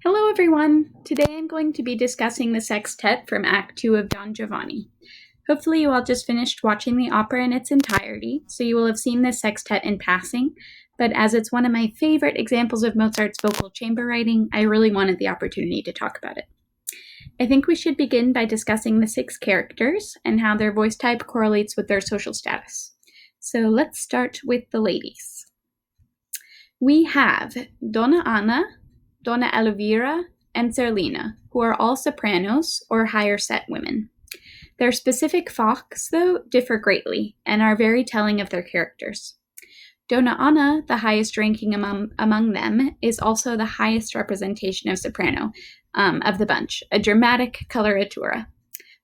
Hello, everyone! Today I'm going to be discussing the Sextet from Act 2 of Don Giovanni. Hopefully you all just finished watching the opera in its entirety, so you will have seen this sextet in passing, but as it's one of my favorite examples of Mozart's vocal chamber writing, I really wanted the opportunity to talk about it. I think we should begin by discussing the 6 characters and how their voice type correlates with their social status. So let's start with the ladies. We have Donna Anna, Donna Elvira, and Zerlina, who are all sopranos or higher set women. Their specific Fachs, though, differ greatly and are very telling of their characters. Donna Anna, the highest ranking among them, is also the highest representation of soprano of the bunch, a dramatic coloratura.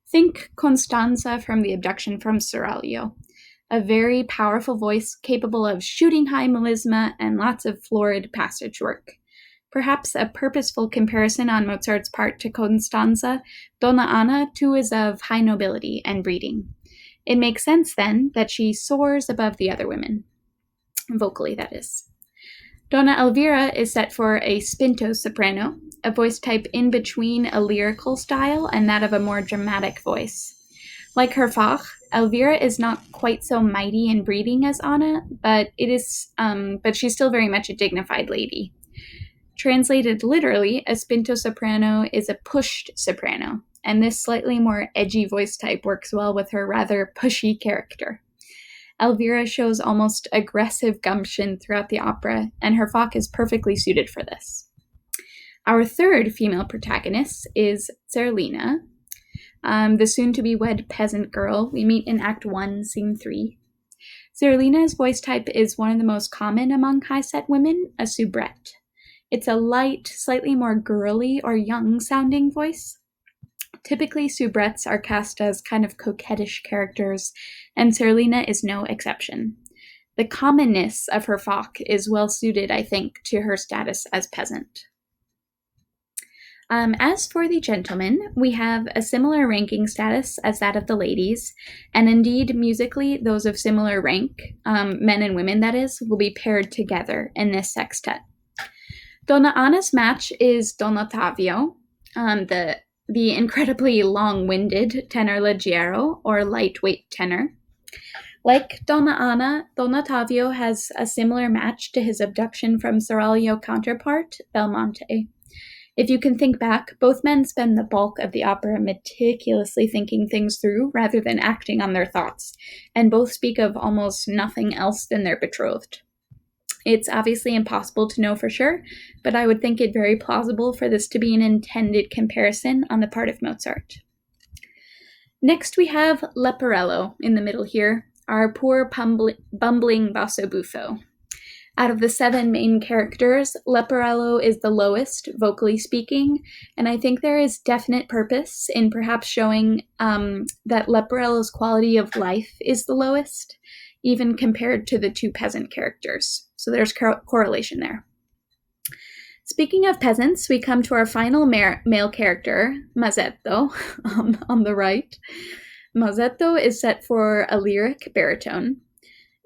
Think Constanza from The Abduction from Seraglio, a very powerful voice capable of shooting high melisma and lots of florid passage work. Perhaps a purposeful comparison on Mozart's part to Constanza, Donna Anna too is of high nobility and breeding. It makes sense, then, that she soars above the other women. Vocally, that is. Donna Elvira is set for a spinto soprano, a voice type in between a lyrical style and that of a more dramatic voice. Like her Fach, Elvira is not quite so mighty and breeding as Anna, but she's still very much a dignified lady. Translated literally, a spinto soprano is a pushed soprano, and this slightly more edgy voice type works well with her rather pushy character. Elvira shows almost aggressive gumption throughout the opera, and her Fach is perfectly suited for this. Our third female protagonist is Zerlina, the soon-to-be-wed peasant girl we meet in Act 1, Scene 3. Zerlina's voice type is one of the most common among high-set women, a soubrette. It's a light, slightly more girly or young-sounding voice. Typically, soubrettes are cast as kind of coquettish characters, and Zerlina is no exception. The commonness of her Fach is well suited, I think, to her status as peasant. As for the gentlemen, we have a similar ranking status as that of the ladies, and indeed, musically, those of similar rank, men and women that is, will be paired together in this sextet. Donna Anna's match is Don Ottavio, the incredibly long-winded tenor leggiero, or lightweight tenor. Like Donna Anna, Don Ottavio has a similar match to his Abduction from Seraglio counterpart, Belmonte. If you can think back, both men spend the bulk of the opera meticulously thinking things through rather than acting on their thoughts, and both speak of almost nothing else than their betrothed. It's obviously impossible to know for sure, but I would think it very plausible for this to be an intended comparison on the part of Mozart. Next we have Leporello in the middle here, our poor bumbling basso buffo. Out of the 7 main characters, Leporello is the lowest, vocally speaking, and I think there is definite purpose in perhaps showing that Leporello's quality of life is the lowest, even compared to the 2 peasant characters. So there's correlation there. Speaking of peasants, we come to our final male character, Mazzetto, on the right. Mazzetto is set for a lyric baritone.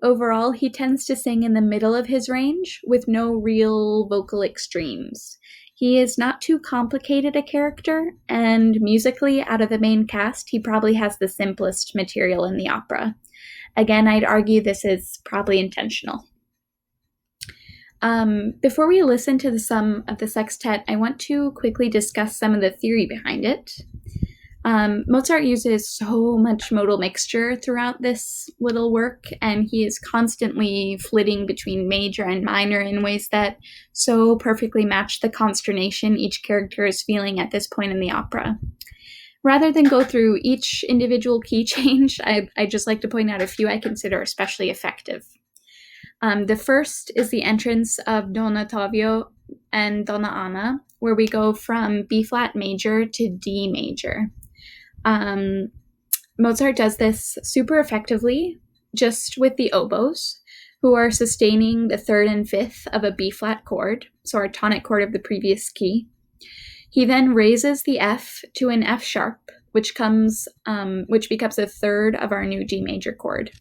Overall, he tends to sing in the middle of his range, with no real vocal extremes. He is not too complicated a character, and musically, out of the main cast, he probably has the simplest material in the opera. Again, I'd argue this is probably intentional. Before we listen to the sum of the sextet, I want to quickly discuss some of the theory behind it. Mozart uses so much modal mixture throughout this little work, and he is constantly flitting between major and minor in ways that so perfectly match the consternation each character is feeling at this point in the opera. Rather than go through each individual key change, I'd just like to point out a few I consider especially effective. The first is the entrance of Don Ottavio and Donna Anna, where we go from B-flat major to D major. Mozart does this super effectively just with the oboes, who are sustaining the 3rd and 5th of a B-flat chord, so our tonic chord of the previous key. He then raises the F to an F sharp, which becomes a 3rd of our new G major chord.